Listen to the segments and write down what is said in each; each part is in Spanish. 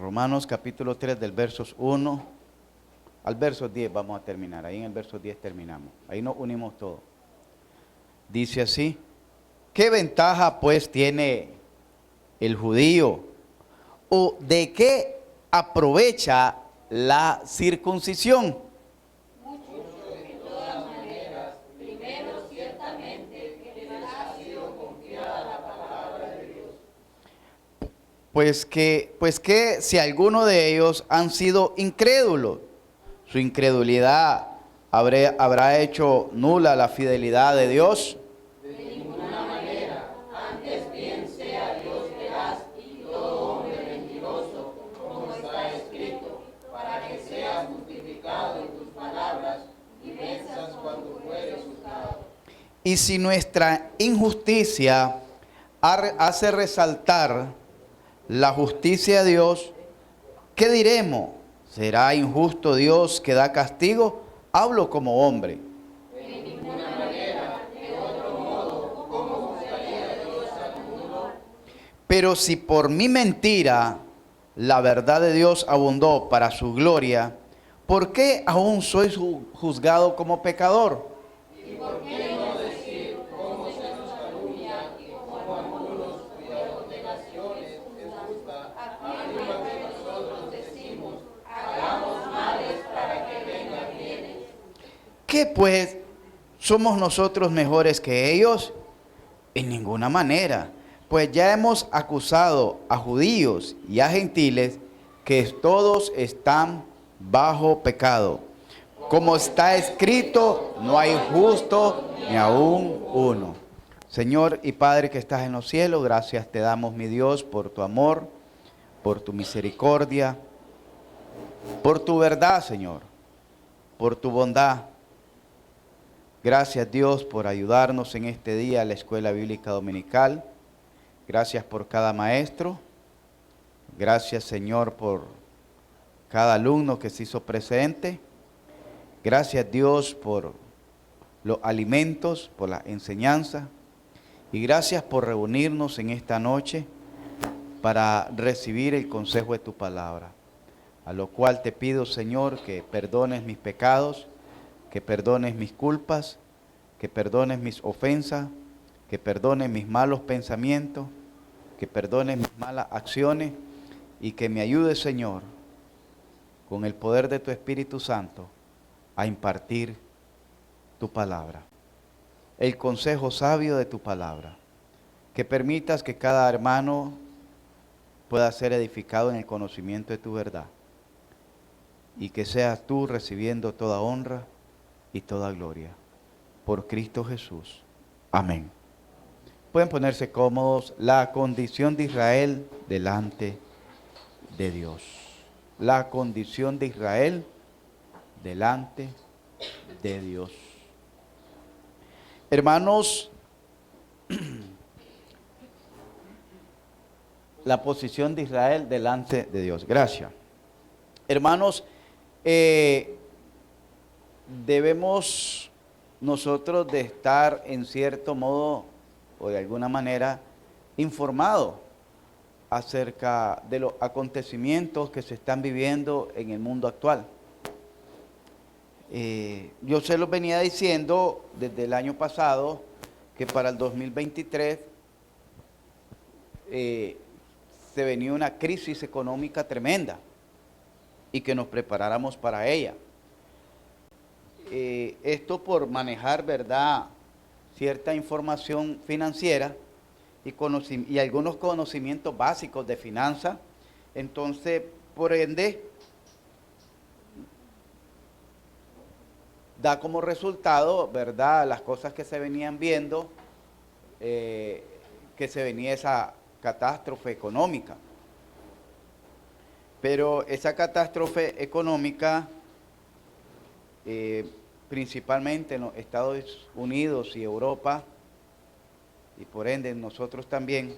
Romanos capítulo 3 del versos 1 al verso 10 vamos a terminar. Ahí en el verso 10 terminamos. Ahí nos unimos todos. Dice así: ¿qué ventaja pues tiene el judío? ¿O de qué aprovecha la circuncisión? Pues que si alguno de ellos han sido incrédulos, su incredulidad habrá hecho nula la fidelidad de Dios. Y si nuestra injusticia hace resaltar la justicia de Dios, ¿qué diremos? ¿Será injusto Dios que da castigo? Hablo como hombre. Pero si por mi mentira la verdad de Dios abundó para su gloria, ¿por qué aún soy juzgado como pecador? ¿Qué pues? ¿Somos nosotros mejores que ellos? En ninguna manera, pues ya hemos acusado a judíos y a gentiles que todos están bajo pecado. Como está escrito, no hay justo ni aún uno. Señor y Padre que estás en los cielos, gracias te damos, mi Dios, por tu amor, por tu misericordia, por tu verdad, Señor, por tu bondad. Gracias, Dios, por ayudarnos en este día a la Escuela Bíblica Dominical. Gracias por cada maestro. Gracias, Señor, por cada alumno que se hizo presente. Gracias, Dios, por los alimentos, por la enseñanza. Y gracias por reunirnos en esta noche para recibir el consejo de tu palabra. A lo cual te pido, Señor, que perdones mis pecados, que perdones mis culpas, que perdones mis ofensas, que perdones mis malos pensamientos, que perdones mis malas acciones y que me ayudes, Señor, con el poder de tu Espíritu Santo a impartir tu palabra, el consejo sabio de tu palabra, que permitas que cada hermano pueda ser edificado en el conocimiento de tu verdad y que seas tú recibiendo toda honra y toda gloria. Por Cristo Jesús. Amén. Pueden ponerse cómodos. La condición de Israel delante de Dios. La condición de Israel delante de Dios. Hermanos, la posición de Israel delante de Dios. Gracias. Hermanos, debemos nosotros de estar en cierto modo o de alguna manera informados acerca de los acontecimientos que se están viviendo en el mundo actual. Yo se los venía diciendo desde el año pasado que para el 2023 se venía una crisis económica tremenda y que nos preparáramos para ella. Esto por manejar, ¿verdad?, cierta información financiera y algunos conocimientos básicos de finanzas. Entonces, por ende, da como resultado, ¿verdad?, las cosas que se venían viendo, que se venía esa catástrofe económica. Pero esa catástrofe económica, principalmente en los Estados Unidos y Europa, y por ende nosotros también,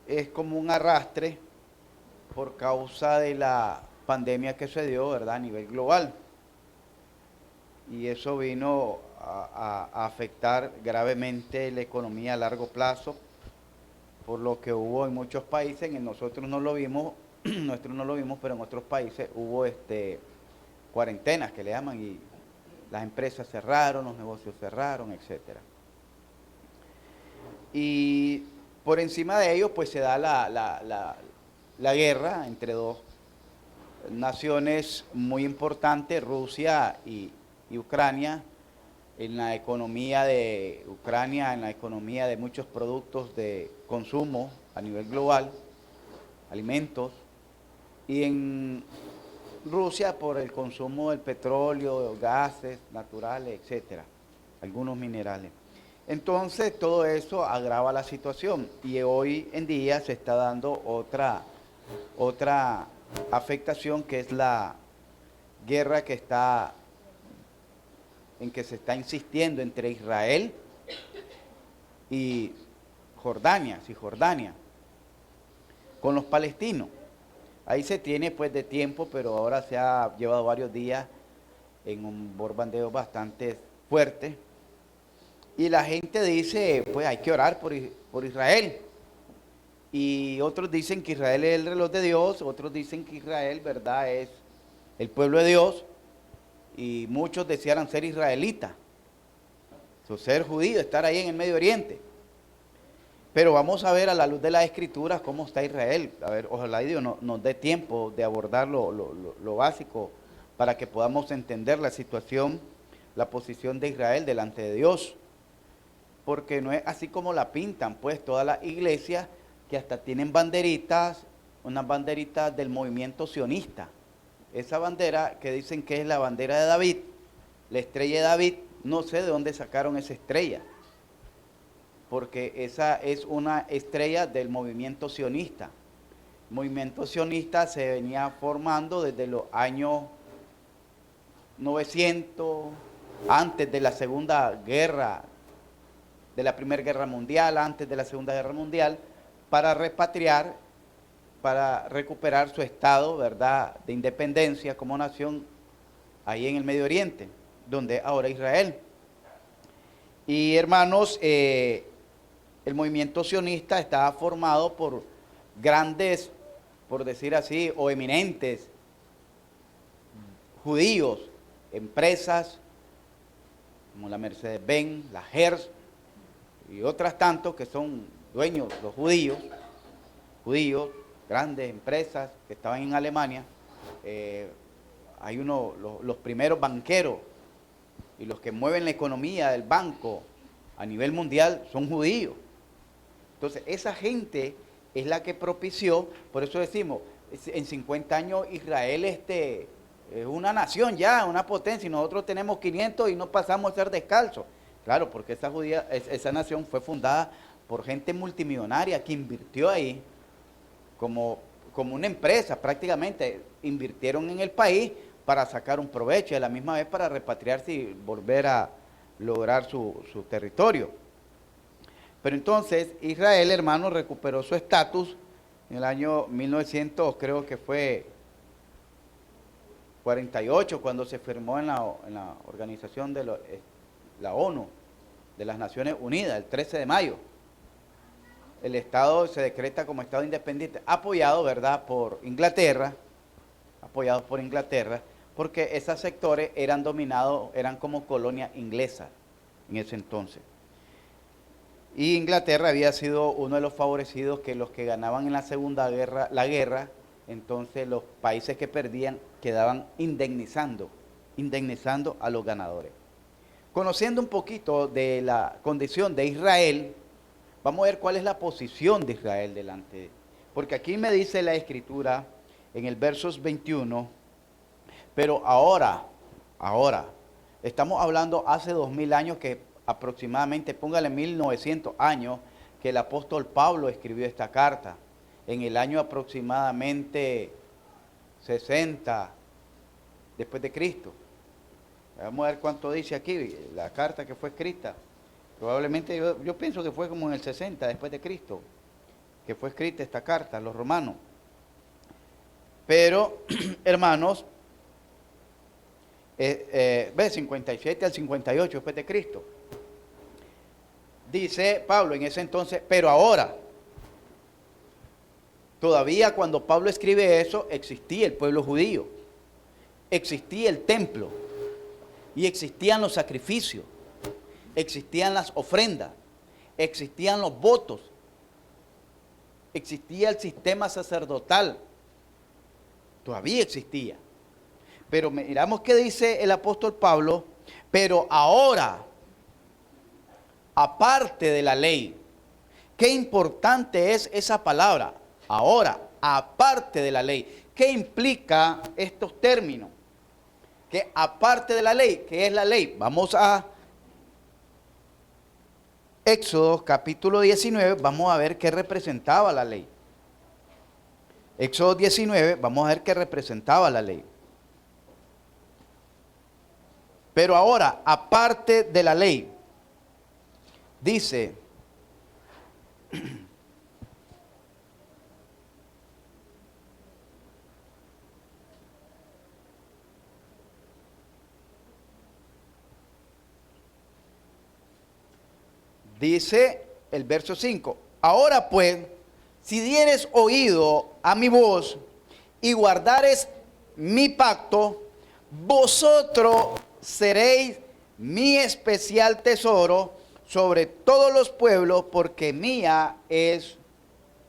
es como un arrastre por causa de la pandemia que se dio, ¿verdad?, a nivel global. Y eso vino a afectar gravemente la economía a largo plazo por lo que hubo en muchos países, nosotros no lo vimos, nosotros no lo vimos, pero en otros países hubo cuarentenas que le llaman y las empresas cerraron, los negocios cerraron, etcétera. Y por encima de ello, pues se da la guerra entre dos naciones muy importantes, Rusia y Ucrania, en la economía de Ucrania, en la economía de muchos productos de consumo a nivel global, alimentos, y en Rusia por el consumo del petróleo, gases naturales, etcétera, algunos minerales. Entonces todo eso agrava la situación y hoy en día se está dando otra afectación, que es la guerra en que se está insistiendo entre Israel y Cisjordania, con los palestinos. Ahí se tiene pues de tiempo, pero ahora se ha llevado varios días en un bombardeo bastante fuerte. Y la gente dice, pues hay que orar por Israel. Y otros dicen que Israel es el reloj de Dios, otros dicen que Israel, verdad, es el pueblo de Dios. Y muchos desearan ser israelitas, o ser judíos, estar ahí en el Medio Oriente. Pero vamos a ver a la luz de las Escrituras cómo está Israel. A ver, ojalá Dios nos dé tiempo de abordar lo básico para que podamos entender la situación, la posición de Israel delante de Dios. Porque no es así como la pintan, pues todas las iglesias que hasta tienen banderitas, unas banderitas del movimiento sionista. Esa bandera que dicen que es la bandera de David, la estrella de David, no sé de dónde sacaron esa estrella, porque esa es una estrella del movimiento sionista. El movimiento sionista se venía formando desde los años 900, antes de la Segunda Guerra, de la Primera Guerra Mundial, antes de la Segunda Guerra Mundial, para repatriar, para recuperar su estado, ¿verdad?, de independencia como nación ahí en el Medio Oriente, donde ahora Israel. Y hermanos, el movimiento sionista estaba formado por grandes, por decir así, o eminentes judíos, empresas como la Mercedes-Benz, la Hertz y otras tantos que son dueños, los judíos, grandes empresas que estaban en Alemania. Hay los primeros banqueros y los que mueven la economía del banco a nivel mundial son judíos. Entonces, esa gente es la que propició, por eso decimos, en 50 años Israel es una nación ya, una potencia, y nosotros tenemos 500 y no pasamos a ser descalzos. Claro, porque esa nación fue fundada por gente multimillonaria que invirtió ahí como una empresa prácticamente. Invirtieron en el país para sacar un provecho y a la misma vez para repatriarse y volver a lograr su territorio. Pero entonces Israel, hermano, recuperó su estatus en el año 1900, creo que fue 48, cuando se firmó en la organización de la ONU, de las Naciones Unidas, el 13 de mayo. El Estado se decreta como Estado independiente, apoyado, ¿verdad?, por Inglaterra, porque esos sectores eran dominados, eran como colonia inglesa en ese entonces. Y Inglaterra había sido uno de los favorecidos, que los que ganaban en la Segunda Guerra, entonces los países que perdían quedaban indemnizando a los ganadores. Conociendo un poquito de la condición de Israel, vamos a ver cuál es la posición de Israel delante. Porque aquí me dice la Escritura en el versos 21, pero ahora, estamos hablando hace 2000 años, que aproximadamente, póngale 1900 años, que el apóstol Pablo escribió esta carta, en el año aproximadamente 60 después de Cristo. Vamos a ver cuánto dice aquí la carta que fue escrita. Probablemente yo pienso que fue como en el 60 después de Cristo que fue escrita esta carta a los romanos. Pero, hermanos, 57 al 58 después de Cristo. Dice Pablo en ese entonces, pero ahora, todavía cuando Pablo escribe eso, existía el pueblo judío, existía el templo y existían los sacrificios, existían las ofrendas, existían los votos, existía el sistema sacerdotal, todavía existía. Pero miramos qué dice el apóstol Pablo, pero ahora, aparte de la ley, qué importante es esa palabra, ahora, aparte de la ley. ¿Qué implica estos términos? Que aparte de la ley, ¿qué es la ley? Vamos a Éxodo capítulo 19, vamos a ver qué representaba la ley. Éxodo 19, vamos a ver qué representaba la ley. Pero ahora, aparte de la ley, dice, dice el verso 5, ahora pues, si dieres oído a mi voz y guardares mi pacto, vosotros seréis mi especial tesoro sobre todos los pueblos, porque mía es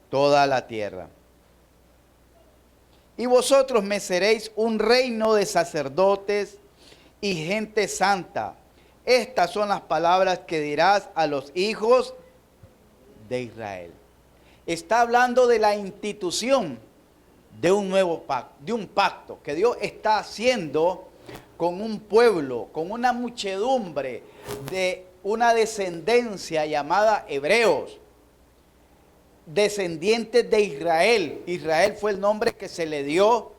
toda la tierra. Y vosotros me seréis un reino de sacerdotes y gente santa. Estas son las palabras que dirás a los hijos de Israel. Está hablando de la institución de un nuevo pacto, de un pacto que Dios está haciendo con un pueblo, con una muchedumbre de una descendencia llamada hebreos, descendientes de Israel. Israel fue el nombre que se le dio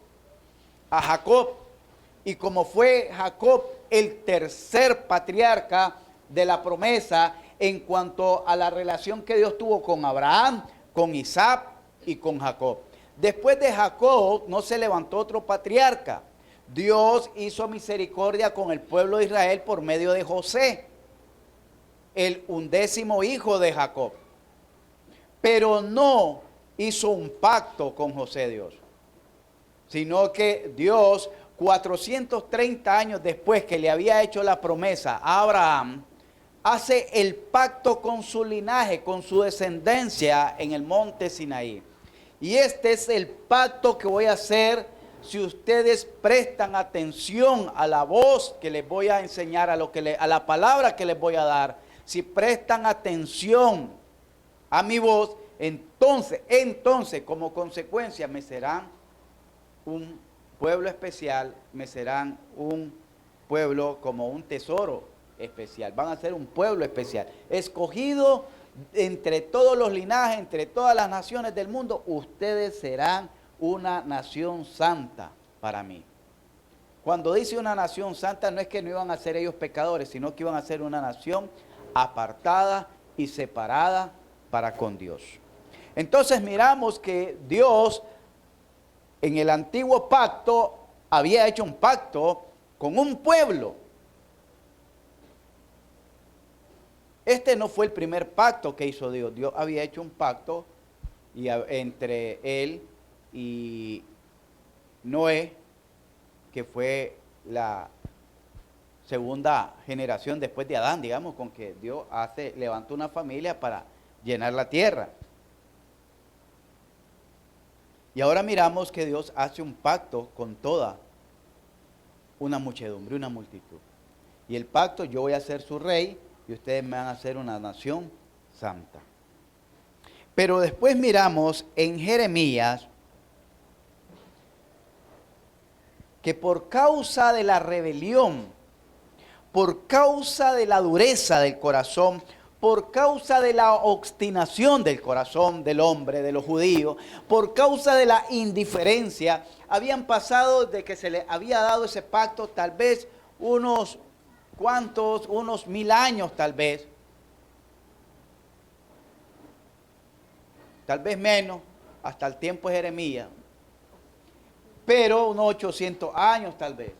a Jacob. Y como fue Jacob el tercer patriarca de la promesa en cuanto a la relación que Dios tuvo con Abraham, con Isaac y con Jacob. Después de Jacob no se levantó otro patriarca. Dios hizo misericordia con el pueblo de Israel por medio de José, el 11º hijo de Jacob. Pero no hizo un pacto con José Dios, sino que Dios, 430 años después que le había hecho la promesa a Abraham, hace el pacto con su linaje, con su descendencia en el monte Sinaí. Y este es el pacto que voy a hacer si ustedes prestan atención a la voz que les voy a enseñar, a la palabra que les voy a dar. Si prestan atención a mi voz, entonces como consecuencia me serán un pueblo especial, me serán un pueblo como un tesoro especial. Van a ser un pueblo especial, escogido entre todos los linajes, entre todas las naciones del mundo. Ustedes serán una nación santa para mí. Cuando dice una nación santa, no es que no iban a ser ellos pecadores, sino que iban a ser una nación apartada y separada para con Dios. Entonces miramos que Dios en el antiguo pacto había hecho un pacto con un pueblo. Este no fue el primer pacto que hizo Dios. Dios había hecho un pacto entre él y Noé, que fue la segunda generación después de Adán, digamos, con que Dios levantó una familia para llenar la tierra. Y ahora miramos que Dios hace un pacto con toda una muchedumbre, una multitud. Y el pacto, yo voy a ser su rey y ustedes me van a ser una nación santa. Pero después miramos en Jeremías que por causa de la rebelión, por causa de la dureza del corazón, por causa de la obstinación del corazón del hombre, de los judíos, por causa de la indiferencia, habían pasado de que se les había dado ese pacto tal vez unos 1000 años tal vez menos, hasta el tiempo de Jeremías, pero unos 800 años tal vez.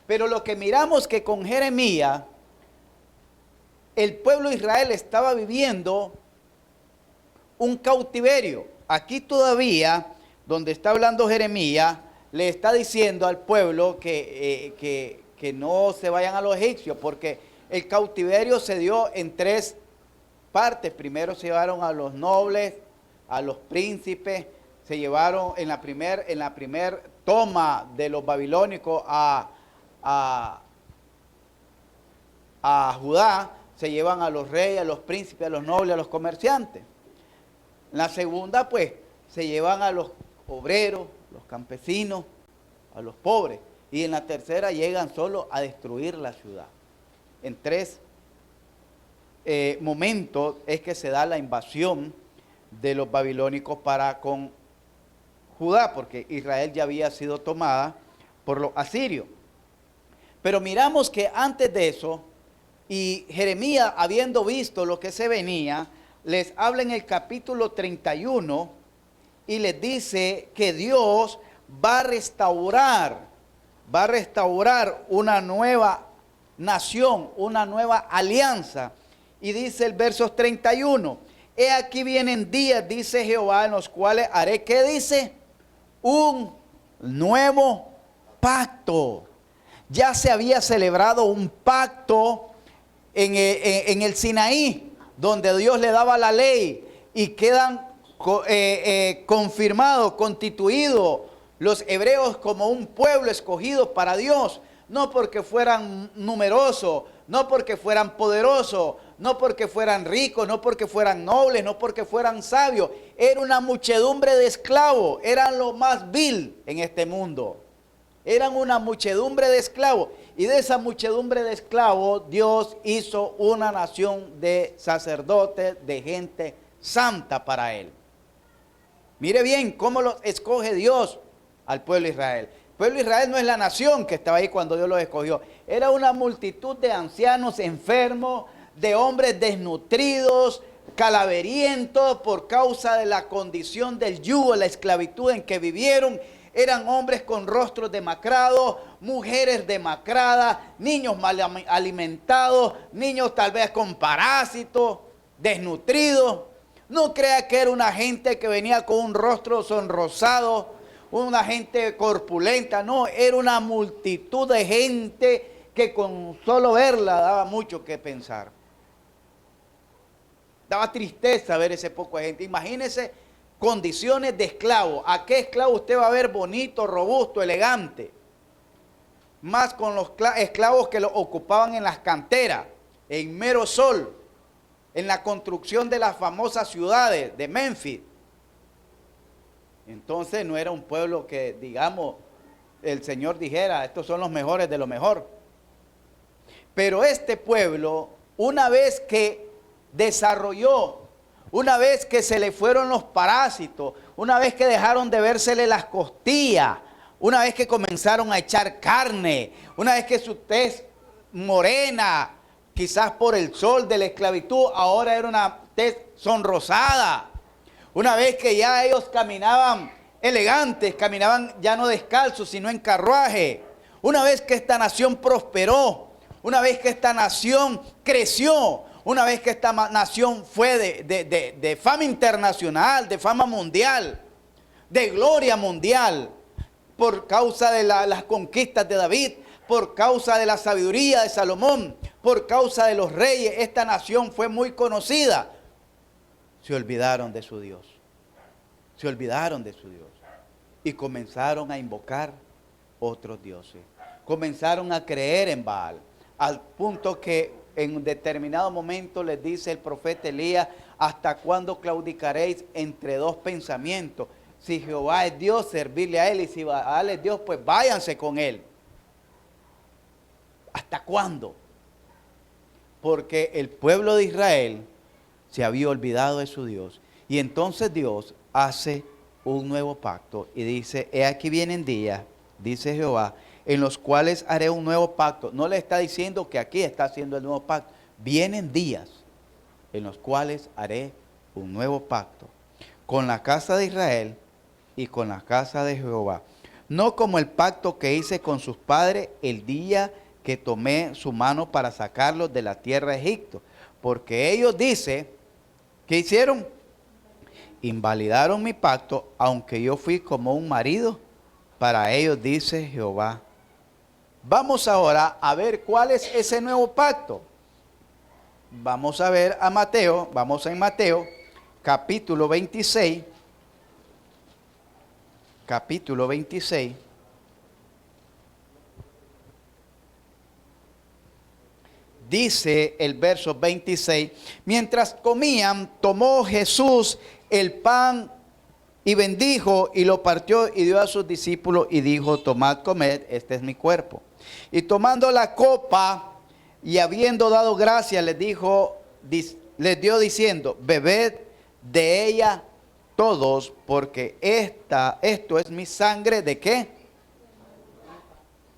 Pero lo que miramos que con Jeremías, el pueblo de Israel estaba viviendo un cautiverio. aquí todavía, donde está hablando Jeremías, le está diciendo al pueblo que no se vayan a los egipcios, porque el cautiverio se dio en tres partes. Primero se llevaron a los nobles, a los príncipes, se llevaron en la primer toma de los babilónicos a Judá, se llevan a los reyes, a los príncipes, a los nobles, a los comerciantes. En la segunda, pues, se llevan a los obreros, los campesinos, a los pobres. Y en la tercera llegan solo a destruir la ciudad. En tres momentos es que se da la invasión de los babilónicos para con Judá, porque Israel ya había sido tomada por los asirios. Pero miramos que antes de eso, y Jeremías, habiendo visto lo que se venía, les habla en el capítulo 31 y les dice que Dios va a restaurar una nueva nación, una nueva alianza. Y dice el verso 31, he aquí vienen días, dice Jehová, en los cuales haré, ¿qué dice? Un nuevo pacto. Ya se había celebrado un pacto en el Sinaí, donde Dios le daba la ley y quedan confirmados, constituidos los hebreos como un pueblo escogido para Dios, no porque fueran numerosos, no porque fueran poderosos, no porque fueran ricos, no porque fueran nobles, no porque fueran sabios. Era una muchedumbre de esclavos, eran lo más vil en este mundo. Eran una muchedumbre de esclavos. Y de esa muchedumbre de esclavos, Dios hizo una nación de sacerdotes, de gente santa para Él. Mire bien cómo los escoge Dios al pueblo de Israel. El pueblo de Israel no es la nación que estaba ahí cuando Dios los escogió. Era una multitud de ancianos enfermos, de hombres desnutridos, calaverientos por causa de la condición del yugo, la esclavitud en que vivieron. Eran hombres con rostros demacrados, mujeres demacradas, niños mal alimentados, niños tal vez con parásitos, desnutridos. No crea que era una gente que venía con un rostro sonrosado, una gente corpulenta. No, era una multitud de gente que con solo verla daba mucho que pensar. Daba tristeza ver ese poco de gente. Imagínese condiciones de esclavo. ¿A qué esclavo usted va a ver bonito, robusto, elegante? Más con los esclavos que lo ocupaban en las canteras, en mero sol, en la construcción de las famosas ciudades de Memphis. Entonces no era un pueblo que, digamos, el Señor dijera, estos son los mejores de lo mejor. Pero este pueblo, una vez que desarrolló, una vez que se le fueron los parásitos, una vez que dejaron de vérsele las costillas, una vez que comenzaron a echar carne, una vez que su tez morena, quizás por el sol de la esclavitud, ahora era una tez sonrosada. Una vez que ya ellos caminaban elegantes, caminaban ya no descalzos, sino en carruaje. Una vez que esta nación prosperó, una vez que esta nación creció, una vez que esta nación fue de fama internacional, de fama mundial, de gloria mundial, por causa de las conquistas de David, por causa de la sabiduría de Salomón, por causa de los reyes, esta nación fue muy conocida. Se olvidaron de su Dios. Se olvidaron de su Dios. Y comenzaron a invocar otros dioses. Comenzaron a creer en Baal. Al punto que en un determinado momento les dice el profeta Elías, ¿hasta cuándo claudicaréis entre dos pensamientos? Si Jehová es Dios, servirle a Él. Y si Baal es Dios, pues váyanse con Él. ¿Hasta cuándo? Porque el pueblo de Israel se había olvidado de su Dios. Y entonces Dios hace un nuevo pacto y dice, he aquí vienen días, dice Jehová, en los cuales haré un nuevo pacto. No le está diciendo que aquí está haciendo el nuevo pacto. Vienen días en los cuales haré un nuevo pacto con la casa de Israel y con la casa de Jehová. No como el pacto que hice con sus padres el día que tomé su mano para sacarlos de la tierra de Egipto. Porque ellos dicen, ¿qué hicieron? invalidaron mi pacto, aunque yo fui como un marido para ellos, dice Jehová. Vamos ahora a ver cuál es ese nuevo pacto. Vamos a ver a Mateo, vamos en Mateo, capítulo 26. Capítulo 26. Dice el verso 26, mientras comían, tomó Jesús el pan y bendijo y lo partió y dio a sus discípulos y dijo, tomad, comed, este es mi cuerpo. Y tomando la copa y habiendo dado gracias, les dio diciendo, bebed de ella todos, porque esto es mi sangre, ¿de qué?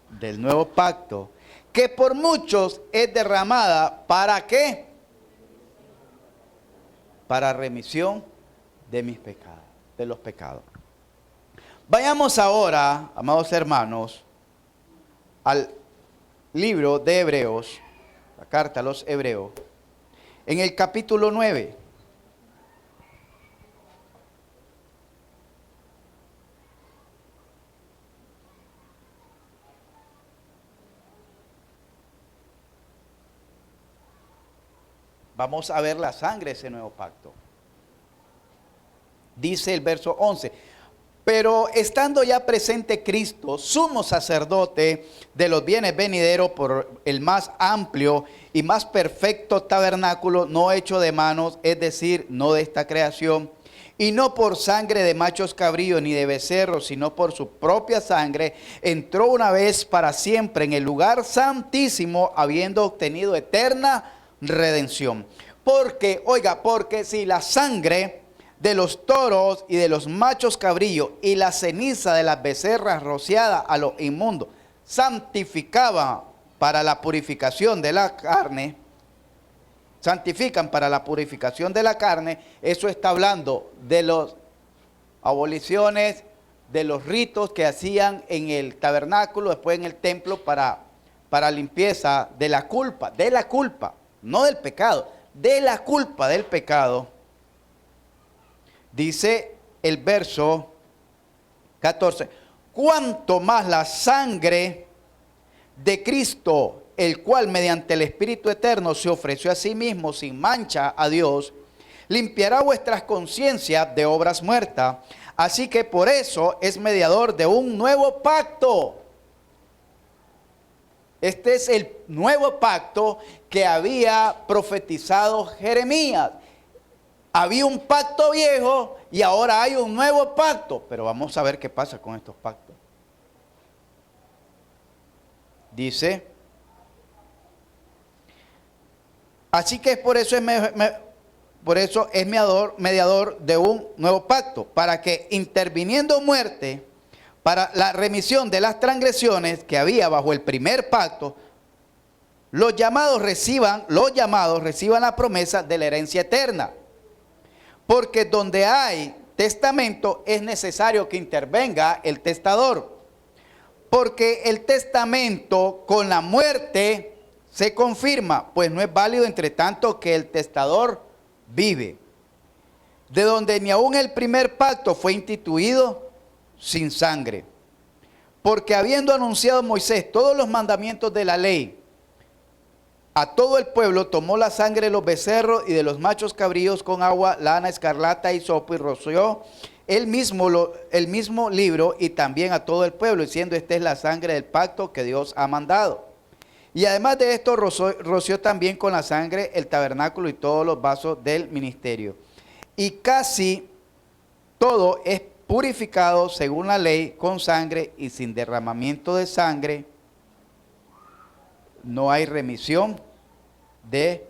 Del nuevo pacto, que por muchos es derramada, ¿para qué? Para remisión de mis pecados, de los pecados. Vayamos ahora, amados hermanos, al libro de Hebreos, la carta a los Hebreos, en el capítulo 9. Vamos a ver la sangre de ese nuevo pacto. Dice el verso 11, pero estando ya presente Cristo, sumo sacerdote de los bienes venideros por el más amplio y más perfecto tabernáculo, no hecho de manos, es decir, no de esta creación, y no por sangre de machos cabríos ni de becerros, sino por su propia sangre, entró una vez para siempre en el lugar santísimo, habiendo obtenido eterna redención. Porque, oiga, porque si la sangre de los toros y de los machos cabrillos y la ceniza de las becerras rociada a lo inmundo santificaba para la purificación de la carne, santifican para la purificación de la carne, eso está hablando de las aboliciones, de los ritos que hacían en el tabernáculo, después en el templo para limpieza de la culpa, no del pecado, de la culpa del pecado. Dice el verso 14, cuanto más la sangre de Cristo, el cual mediante el Espíritu Eterno se ofreció a sí mismo sin mancha a Dios, limpiará vuestras conciencias de obras muertas. Así que por eso es mediador de un nuevo pacto. Este es el nuevo pacto que había profetizado Jeremías. Había un pacto viejo y ahora hay un nuevo pacto. Pero vamos a ver qué pasa con estos pactos. Dice, así que por eso es mediador de un nuevo pacto, para que interviniendo muerte, para la remisión de las transgresiones que había bajo el primer pacto, los llamados reciban la promesa de la herencia eterna. Porque donde hay testamento es necesario que intervenga el testador. Porque el testamento con la muerte se confirma, pues no es válido entre tanto que el testador vive. De donde ni aun el primer pacto fue instituido sin sangre. Porque habiendo anunciado Moisés todos los mandamientos de la ley a todo el pueblo, tomó la sangre de los becerros y de los machos cabríos con agua, lana, escarlata y sopo, y roció el mismo libro y también a todo el pueblo, diciendo, esta es la sangre del pacto que Dios ha mandado. Y además de esto roció también con la sangre el tabernáculo y todos los vasos del ministerio. Y casi todo es purificado según la ley con sangre, y sin derramamiento de sangre no hay remisión de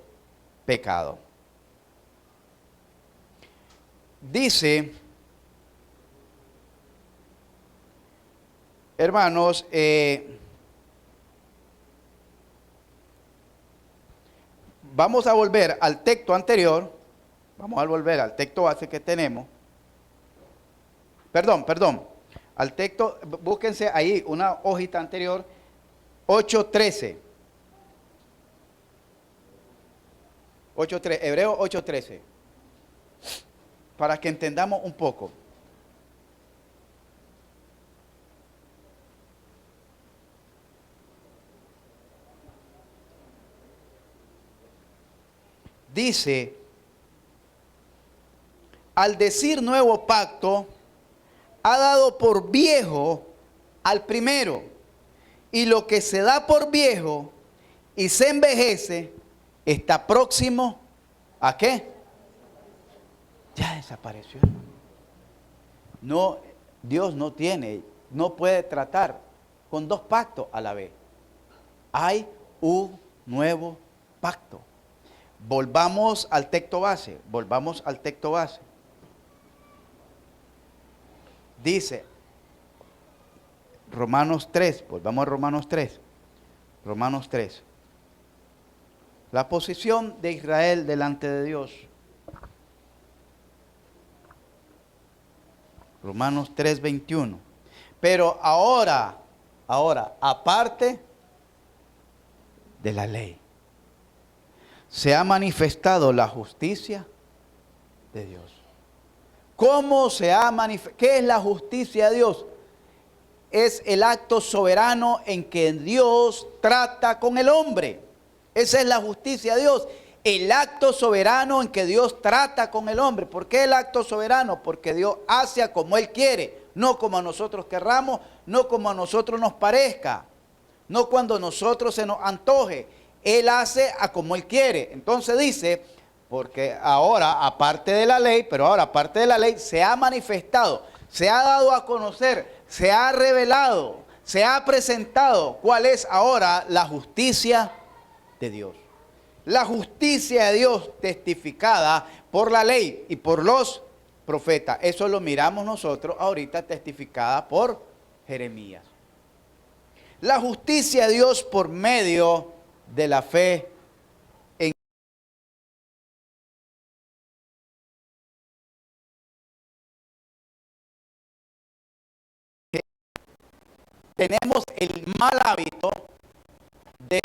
pecado. Dice, hermanos, vamos a volver al texto anterior, vamos a volver al texto base que tenemos. Perdón, al texto, búsquense ahí una hojita anterior, 8:13. 8:13, Hebreo 8:13. para que entendamos un poco. Dice, al decir nuevo pacto, ha dado por viejo al primero. Y lo que se da por viejo y se envejece, está próximo ¿a qué? Ya desapareció, hermano. No, Dios no puede tratar con dos pactos a la vez. Hay un nuevo pacto. Volvamos al texto base, Dice, Romanos 3, volvamos a Romanos 3. Romanos 3. La posición de Israel delante de Dios. Romanos 3, 21. Pero ahora, aparte de la ley, se ha manifestado la justicia de Dios. ¿Cómo se ha manifestado? ¿Qué es la justicia de Dios? Es el acto soberano en que Dios trata con el hombre. Esa es la justicia de Dios. El acto soberano en que Dios trata con el hombre. ¿Por qué el acto soberano? Porque Dios hace a como Él quiere, no como a nosotros querramos, no como a nosotros nos parezca, no cuando a nosotros se nos antoje. Él hace a como Él quiere. Entonces dice, porque ahora, aparte de la ley, se ha manifestado, se ha dado a conocer, se ha revelado, se ha presentado cuál es ahora la justicia de Dios. La justicia de Dios testificada por la ley y por los profetas. Eso lo miramos nosotros ahorita testificada por Jeremías. La justicia de Dios por medio de la fe en que tenemos el mal hábito de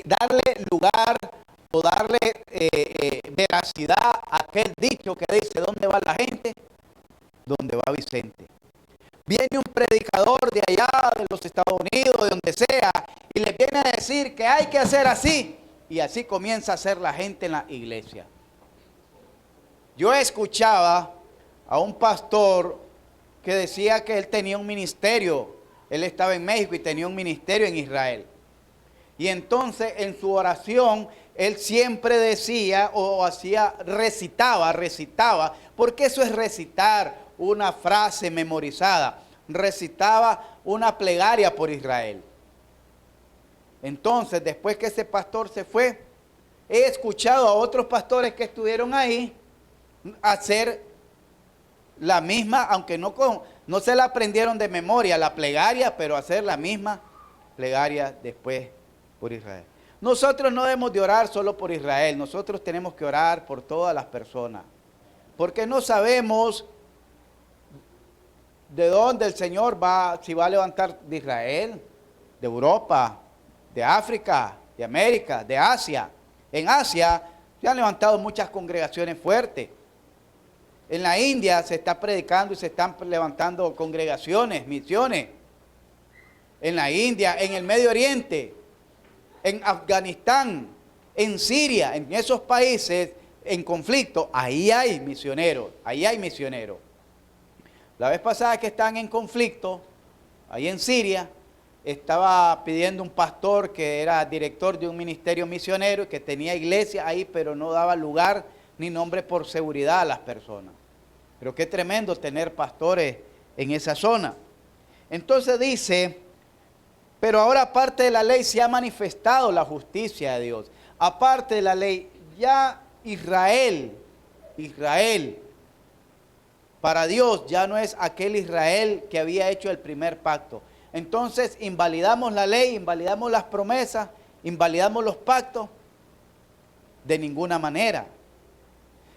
darle lugar o darle veracidad a aquel dicho que dice, ¿dónde va la gente? ¿Dónde va Vicente? Viene un predicador de allá, de los Estados Unidos, de donde sea, y le viene a decir que hay que hacer así. Y así comienza a hacer la gente en la iglesia. Yo escuchaba a un pastor que decía que él tenía un ministerio. Él estaba en México y tenía un ministerio en Israel. Y entonces en su oración, él siempre decía o recitaba, porque eso es recitar una frase memorizada. Recitaba una plegaria por Israel. Entonces, después que ese pastor se fue, he escuchado a otros pastores que estuvieron ahí hacer la misma, aunque no se la aprendieron de memoria la plegaria, pero hacer la misma plegaria después por Israel. Nosotros no debemos de orar solo por Israel, nosotros tenemos que orar por todas las personas, porque no sabemos de dónde el Señor si va a levantar de Israel, de Europa, de África, de América, de Asia. En Asia se han levantado muchas congregaciones fuertes. En la India se está predicando y se están levantando congregaciones, misiones. En la India, en el Medio Oriente, en Afganistán, en Siria, en esos países en conflicto, ahí hay misioneros, La vez pasada que están en conflicto, ahí en Siria, estaba pidiendo un pastor que era director de un ministerio misionero y que tenía iglesia ahí, pero no daba lugar ni nombre por seguridad a las personas. Pero qué tremendo tener pastores en esa zona. Entonces dice, pero ahora aparte de la ley se ha manifestado la justicia de Dios. Aparte de la ley, ya Israel, para Dios ya no es aquel Israel que había hecho el primer pacto. Entonces invalidamos la ley, invalidamos las promesas, invalidamos los pactos, de ninguna manera.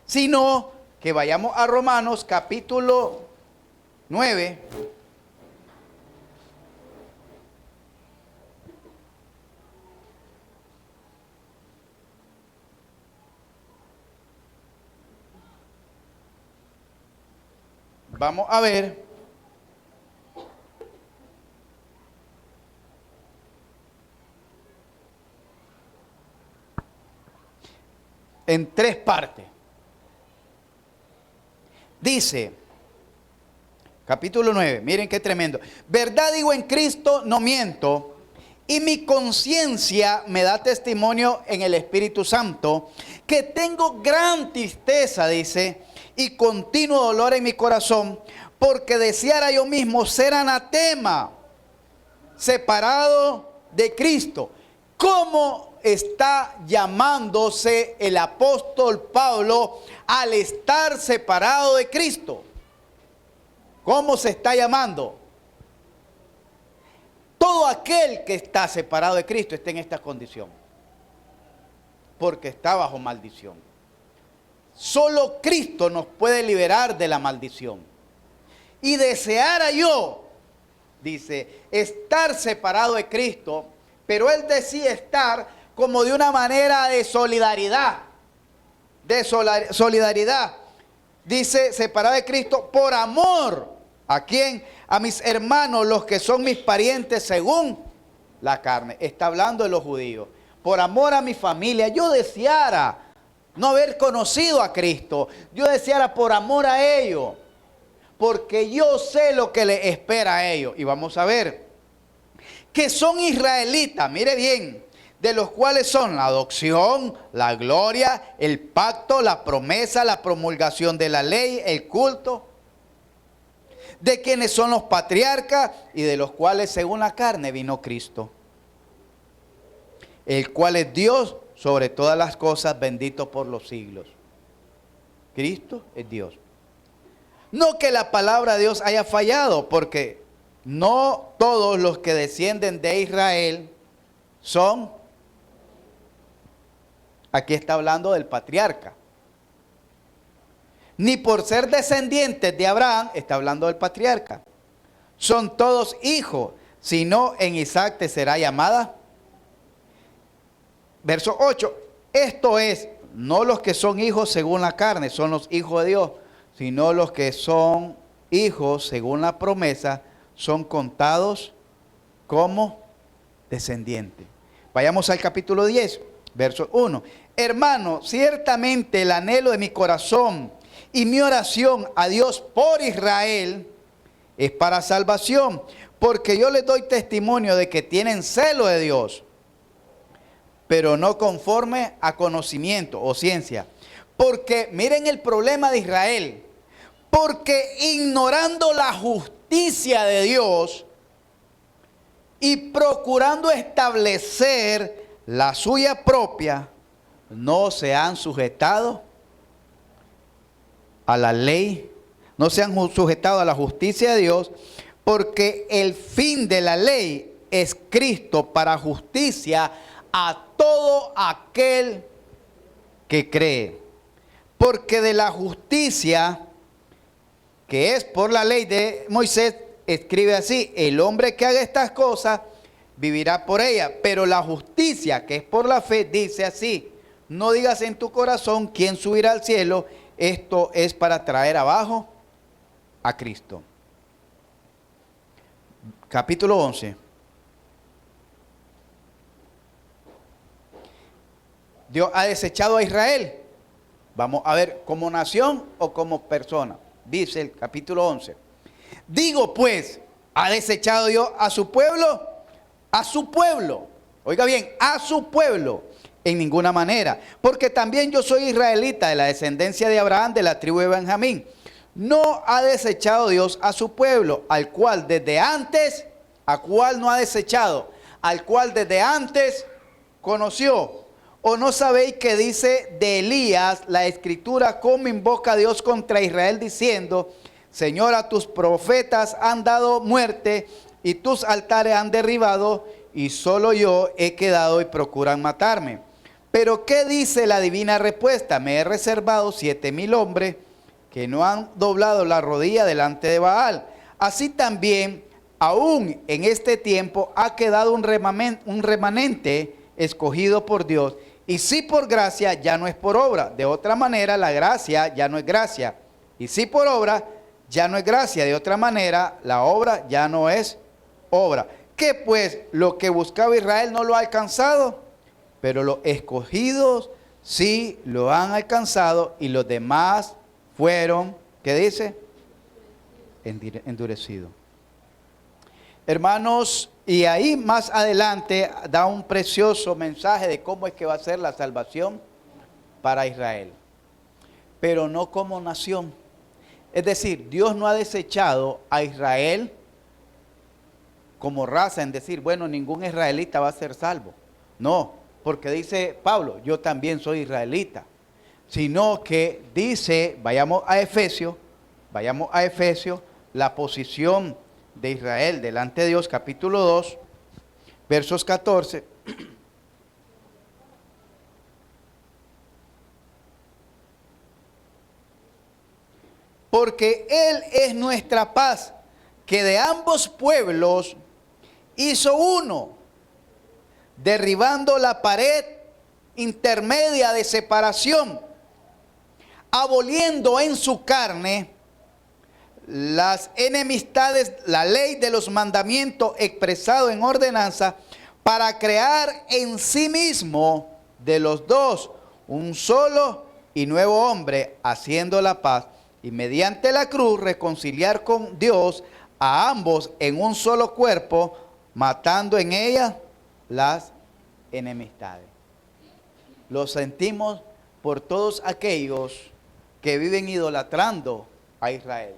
Sino que vayamos a Romanos capítulo 9. Vamos a ver en tres partes. Dice, capítulo 9, miren qué tremendo. Verdad digo en Cristo, no miento, y mi conciencia me da testimonio en el Espíritu Santo, que tengo gran tristeza, dice, y continuo dolor en mi corazón, porque deseara yo mismo ser anatema, separado de Cristo. ¿Cómo está llamándose el apóstol Pablo al estar separado de Cristo? ¿Cómo se está llamando? Todo aquel que está separado de Cristo está en esta condición, porque está bajo maldición. Solo Cristo nos puede liberar de la maldición. Y deseara yo, dice, estar separado de Cristo, pero él decía estar como de una manera de solidaridad. De solidaridad. Dice, separado de Cristo por amor. ¿A quién? A mis hermanos, los que son mis parientes según la carne. Está hablando de los judíos. Por amor a mi familia, yo deseara no haber conocido a Cristo. Yo deseara por amor a ellos. Porque yo sé lo que les espera a ellos. Y vamos a ver que son israelitas, mire bien, de los cuales son la adopción, la gloria, el pacto, la promesa, la promulgación de la ley, el culto, de quienes son los patriarcas y de los cuales según la carne vino Cristo, el cual es Dios sobre todas las cosas, bendito por los siglos. Cristo es Dios. No que la palabra de Dios haya fallado, porque no todos los que descienden de Israel son, aquí está hablando del patriarca. Ni por ser descendientes de Abraham, está hablando del patriarca, son todos hijos, sino en Isaac te será llamada. Verso 8, esto es, no los que son hijos según la carne, son los hijos de Dios, sino los que son hijos según la promesa, son contados como descendientes. Vayamos al capítulo 10, verso 1. Hermano, ciertamente el anhelo de mi corazón y mi oración a Dios por Israel es para salvación, porque yo les doy testimonio de que tienen celo de Dios, pero no conforme a conocimiento o ciencia. Porque miren el problema de Israel, porque ignorando la justicia de Dios y procurando establecer la suya propia, no se han sujetado a la ley, no se han sujetado a la justicia de Dios, porque el fin de la ley es Cristo para justicia a todo aquel que cree. Porque de la justicia que es por la ley de Moisés, escribe así, el hombre que haga estas cosas vivirá por ella. Pero la justicia que es por la fe dice así, no digas en tu corazón quién subirá al cielo, esto es para traer abajo a Cristo. Capítulo 11. Dios ha desechado a Israel. Vamos a ver, como nación o como persona. Dice el capítulo 11. Digo pues, ¿ha desechado Dios a su pueblo? A su pueblo. Oiga bien, a su pueblo. En ninguna manera. Porque también yo soy israelita de la descendencia de Abraham, de la tribu de Benjamín. No ha desechado Dios a su pueblo, al cual desde antes, ¿a cuál no ha desechado? Al cual desde antes conoció. ¿O no sabéis que dice de Elías la escritura cómo invoca a Dios contra Israel diciendo, Señor, a tus profetas han dado muerte y tus altares han derribado y solo yo he quedado y procuran matarme? Pero ¿qué dice la divina respuesta? Me he reservado 7,000 hombres que no han doblado la rodilla delante de Baal. Así también, aún en este tiempo ha quedado un remanente escogido por Dios. Y si por gracia, ya no es por obra. De otra manera, la gracia ya no es gracia. Y si por obra, ya no es gracia. De otra manera, la obra ya no es obra. ¿Qué pues? Lo que buscaba Israel no lo ha alcanzado, pero los escogidos sí lo han alcanzado y los demás fueron, ¿qué dice? Endurecidos. Hermanos, y ahí más adelante da un precioso mensaje de cómo es que va a ser la salvación para Israel, pero no como nación. Es decir, Dios no ha desechado a Israel como raza en decir, bueno, ningún israelita va a ser salvo. No, porque dice Pablo, yo también soy israelita. Sino que dice, vayamos a Efesios, la posición de Israel delante de Dios, capítulo 2, versos 14. Porque Él es nuestra paz, que de ambos pueblos hizo uno, derribando la pared intermedia de separación, aboliendo en su carne las enemistades, la ley de los mandamientos expresado en ordenanza, para crear en sí mismo de los dos un solo y nuevo hombre, haciendo la paz, y mediante la cruz reconciliar con Dios a ambos en un solo cuerpo, matando en ella las enemistades. Lo sentimos por todos aquellos que viven idolatrando a Israel.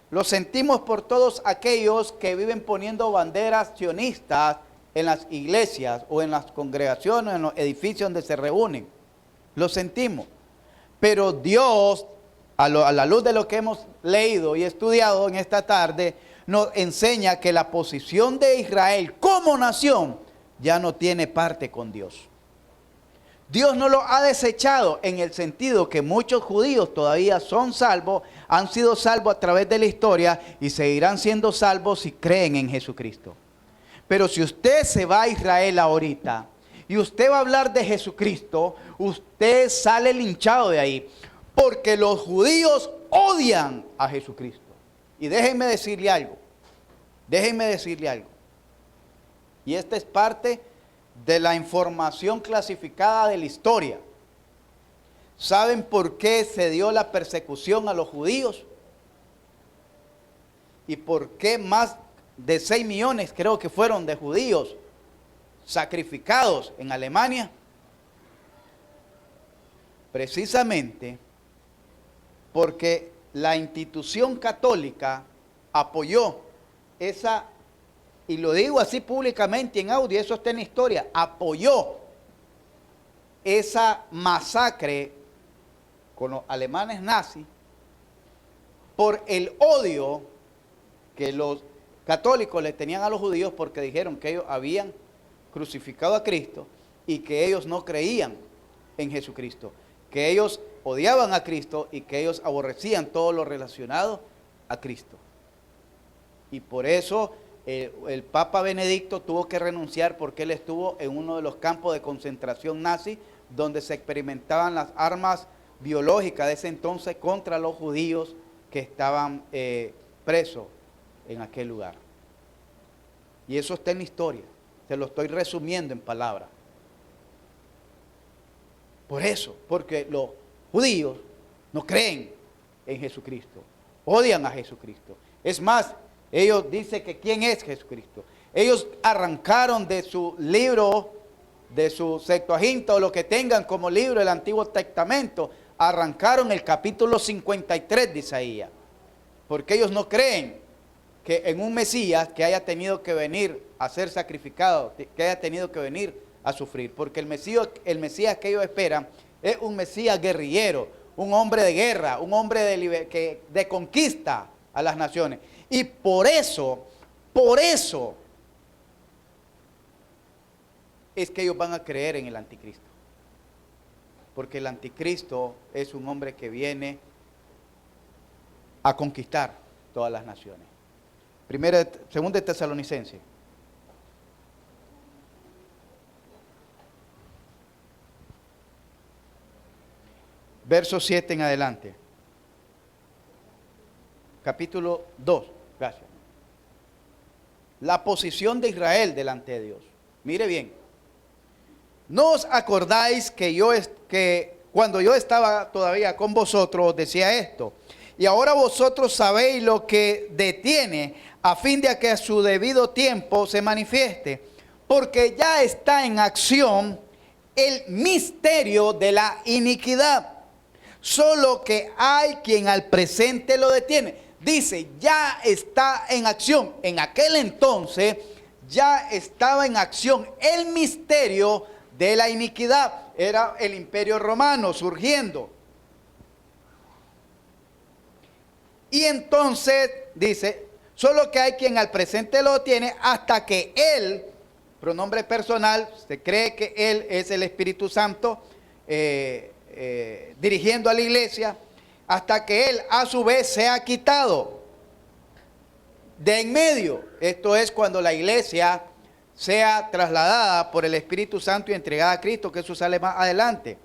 Lo sentimos por todos aquellos que viven poniendo banderas sionistas en las iglesias o en las congregaciones, en los edificios donde se reúnen. Lo sentimos. Pero Dios, a la luz de lo que hemos leído y estudiado en esta tarde, nos enseña que la posición de Israel como nación ya no tiene parte con Dios. Dios no lo ha desechado en el sentido que muchos judíos todavía son salvos, han sido salvos a través de la historia y seguirán siendo salvos si creen en Jesucristo. Pero si usted se va a Israel ahorita y usted va a hablar de Jesucristo, usted sale linchado de ahí, porque los judíos odian a Jesucristo. Y déjenme decirle algo, y esta es parte de la información clasificada de la historia. ¿Saben por qué se dio la persecución a los judíos? ¿Y por qué más de 6 millones creo que fueron de judíos sacrificados en Alemania? Precisamente porque la institución católica apoyó esa, y lo digo así públicamente en audio, eso está en la historia, apoyó esa masacre con los alemanes nazis por el odio que los católicos le tenían a los judíos, porque dijeron que ellos habían crucificado a Cristo y que ellos no creían en Jesucristo, que ellos odiaban a Cristo y que ellos aborrecían todo lo relacionado a Cristo. Y por eso el Papa Benedicto tuvo que renunciar, porque él estuvo en uno de los campos de concentración nazi donde se experimentaban las armas biológicas de ese entonces contra los judíos que estaban presos en aquel lugar. Y eso está en la historia, se lo estoy resumiendo en palabras. Por eso, porque los judíos no creen en Jesucristo, odian a Jesucristo. Es más, ellos dicen que ¿quién es Jesucristo? Ellos arrancaron de su libro, de su Septuaginta o lo que tengan como libro del Antiguo Testamento, arrancaron el capítulo 53 de Isaías, porque ellos no creen que en un Mesías que haya tenido que venir a ser sacrificado, que haya tenido que venir a sufrir, porque el Mesías que ellos esperan es un Mesías guerrillero, un hombre de guerra, un hombre de conquista a las naciones. Y por eso es que ellos van a creer en el anticristo, porque el anticristo es un hombre que viene a conquistar todas las naciones. Segunda de Tesalonicenses. Verso 7 en adelante. capítulo 2. Gracias. La posición de Israel delante de Dios. Mire bien. ¿No os acordáis que cuando yo estaba todavía con vosotros os decía esto? Y ahora vosotros sabéis lo que detiene a fin de que a su debido tiempo se manifieste. Porque ya está en acción el misterio de la iniquidad. Solo que hay quien al presente lo detiene. Dice, ya está en acción. En aquel entonces ya estaba en acción el misterio de la iniquidad. Era el imperio romano surgiendo. Y entonces dice, solo que hay quien al presente lo tiene hasta que él, pronombre personal, se cree que él es el Espíritu Santo dirigiendo a la iglesia, hasta que él a su vez sea quitado de en medio. Esto es cuando la iglesia sea trasladada por el Espíritu Santo y entregada a Cristo, que eso sale más adelante.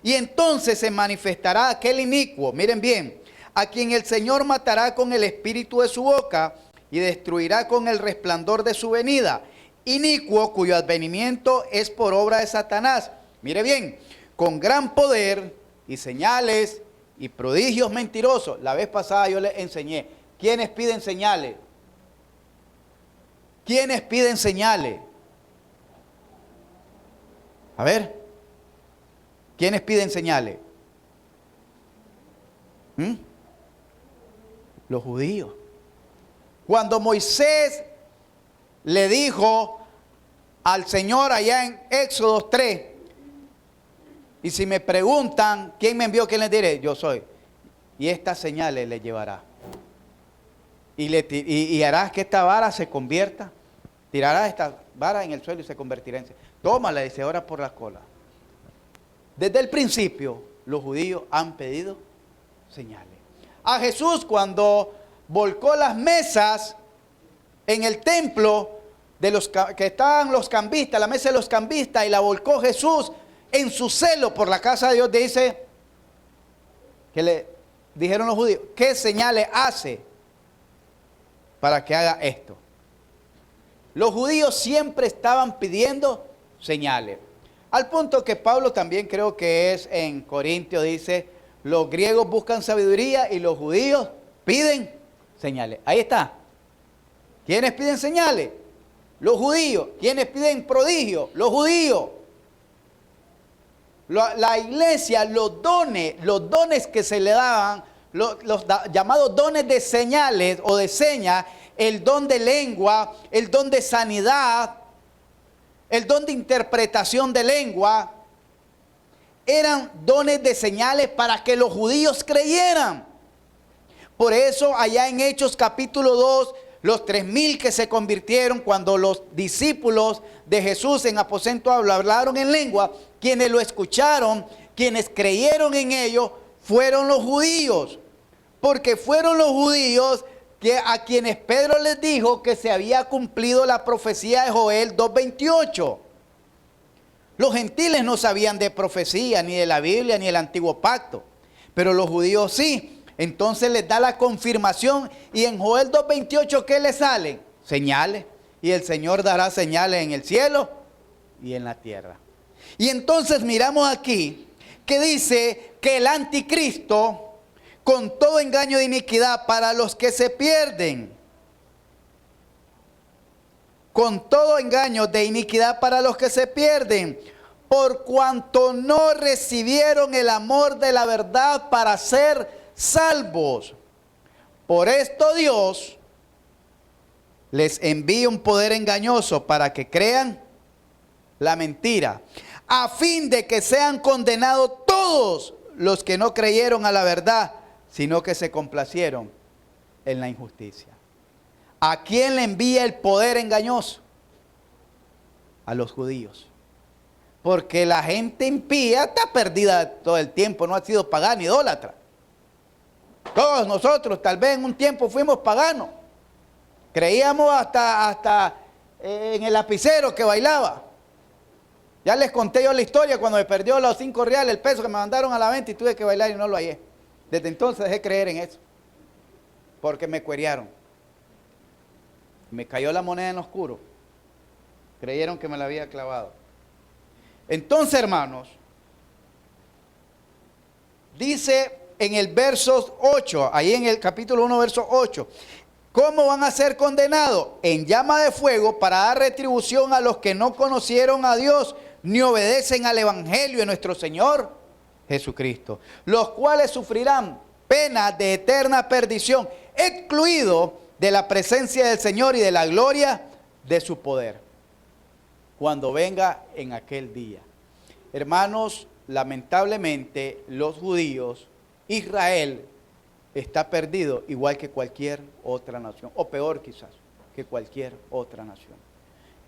Y entonces se manifestará aquel inicuo, miren bien, a quien el Señor matará con el espíritu de su boca y destruirá con el resplandor de su venida. Inicuo cuyo advenimiento es por obra de Satanás. Mire bien, con gran poder y señales y prodigios mentirosos. La vez pasada yo les enseñé. ¿Quiénes piden señales? ¿Quiénes piden señales? A ver. ¿Quiénes piden señales? Los judíos. Cuando Moisés le dijo al Señor allá en Éxodo 3, y si me preguntan quién me envió, ¿quién les diré? Yo soy. Y estas señales le llevará. Y harás que esta vara se convierta. Tirarás esta vara en el suelo y se convertirá en... Tómala, dice, ahora por la cola. Desde el principio, los judíos han pedido señales. A Jesús, cuando volcó las mesas en el templo de los que estaban los cambistas, la mesa de los cambistas, y la volcó Jesús en su celo por la casa de Dios, dice que le dijeron los judíos, ¿qué señales hace para que haga esto? Los judíos siempre estaban pidiendo señales. Al punto que Pablo también creo que es en Corintios, dice, los griegos buscan sabiduría y los judíos piden señales. Ahí está. ¿Quiénes piden señales? Los judíos. ¿Quiénes piden prodigios? Los judíos. La iglesia, los dones que se le daban, los llamados dones de señales o de señas, el don de lengua, el don de sanidad, el don de interpretación de lengua, eran dones de señales para que los judíos creyeran. Por eso allá en Hechos capítulo 2, los 3,000 que se convirtieron cuando los discípulos de Jesús en aposento hablaron en lengua, quienes lo escucharon, quienes creyeron en ello, fueron los judíos. Porque fueron los judíos a quienes Pedro les dijo que se había cumplido la profecía de Joel 2:28. Los gentiles no sabían de profecía, ni de la Biblia, ni del antiguo pacto. Pero los judíos sí. Entonces les da la confirmación. Y en Joel 2:28, ¿qué les salen? Señales. Y el Señor dará señales en el cielo y en la tierra. Y entonces miramos aquí que dice que el anticristo, con todo engaño de iniquidad para los que se pierden. Con todo engaño de iniquidad para los que se pierden, por cuanto no recibieron el amor de la verdad para ser salvos. Por esto Dios les envía un poder engañoso para que crean la mentira, a fin de que sean condenados todos los que no creyeron a la verdad, sino que se complacieron en la injusticia. ¿A quién le envía el poder engañoso? A los judíos. Porque la gente impía está perdida todo el tiempo, no ha sido pagana ni idólatra. Todos nosotros tal vez en un tiempo fuimos paganos. Creíamos hasta en el lapicero que bailaba. Ya les conté yo la historia cuando me perdió los 5 reales, el peso que me mandaron a la venta y tuve que bailar y no lo hallé. Desde entonces dejé creer en eso. porque me cuerearon. Me cayó la moneda en lo oscuro. Creyeron que me la había clavado. Entonces, hermanos, dice en el verso 8, ahí en el capítulo 1, verso 8, ¿cómo van a ser condenados? En llama de fuego para dar retribución a los que no conocieron a Dios ni obedecen al evangelio de nuestro Señor Jesucristo, los cuales sufrirán pena de eterna perdición, excluido de la presencia del Señor y de la gloria de su poder, cuando venga en aquel día. Hermanos, lamentablemente los judíos, Israel está perdido igual que cualquier otra nación, o peor quizás que cualquier otra nación.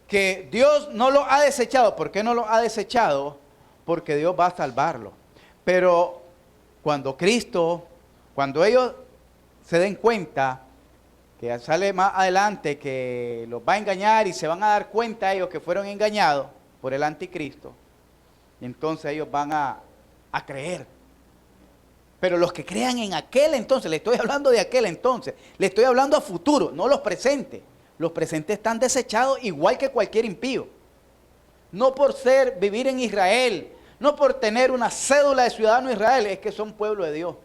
Que Dios no lo ha desechado. ¿Por qué no lo ha desechado? Porque Dios va a salvarlo. Pero cuando ellos se den cuenta que sale más adelante que los va a engañar y se van a dar cuenta ellos que fueron engañados por el anticristo, entonces ellos van a creer. Pero los que crean en aquel entonces, le estoy hablando de aquel entonces, le estoy hablando a futuro, no los presentes. Los presentes están desechados igual que cualquier impío. No por vivir en Israel, no por tener una cédula de ciudadano de Israel, es que son pueblo de Dios.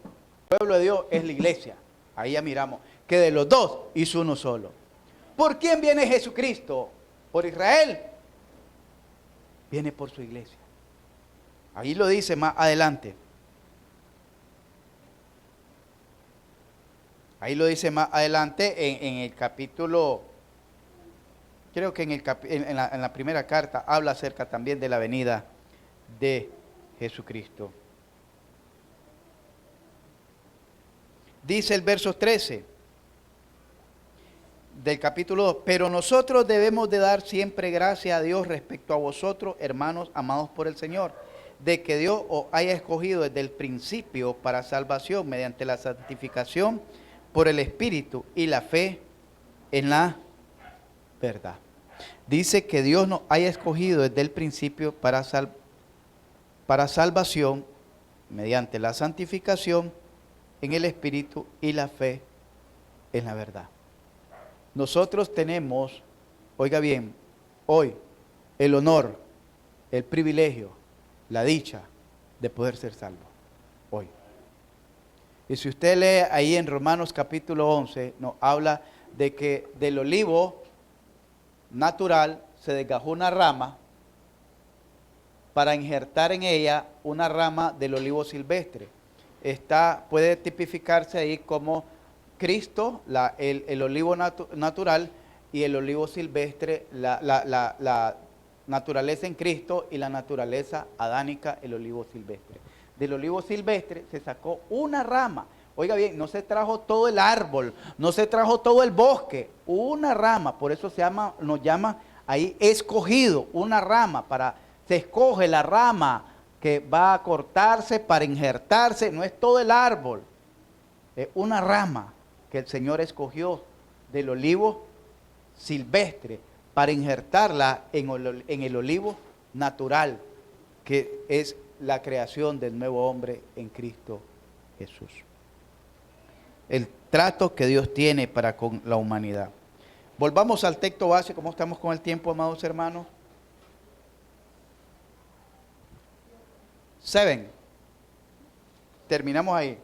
El pueblo de Dios es la iglesia. Ahí ya miramos que de los dos hizo uno solo. ¿Por quién viene Jesucristo? ¿Por Israel? Viene por su iglesia. Ahí lo dice más adelante. Ahí lo dice más adelante en el capítulo, creo que en la primera carta habla acerca también de la venida de Jesucristo. Dice el verso 13 del capítulo 2, pero nosotros debemos de dar siempre gracias a Dios respecto a vosotros, hermanos amados por el Señor, de que Dios os haya escogido desde el principio para salvación mediante la santificación por el Espíritu y la fe en la verdad. Dice que Dios nos haya escogido desde el principio para salvación mediante la santificación en el Espíritu y la fe en la verdad. Nosotros tenemos, oiga bien, hoy el honor, el privilegio, la dicha de poder ser salvos. Hoy. Y si usted lee ahí en Romanos capítulo 11, nos habla de que del olivo natural se desgajó una rama para injertar en ella una rama del olivo silvestre. Puede tipificarse ahí como Cristo, el olivo natural, y el olivo silvestre, la naturaleza en Cristo y la naturaleza adánica, el olivo silvestre. Del olivo silvestre se sacó una rama. Oiga bien, no se trajo todo el árbol, no se trajo todo el bosque, una rama. Por eso nos llama ahí escogido, una rama. Se escoge la rama que va a cortarse para injertarse. No es todo el árbol, es una rama que el Señor escogió del olivo silvestre para injertarla en el olivo natural, que es la creación del nuevo hombre en Cristo Jesús. El trato que Dios tiene para con la humanidad. Volvamos al texto base. ¿Cómo estamos con el tiempo, amados hermanos? 7. Terminamos ahí.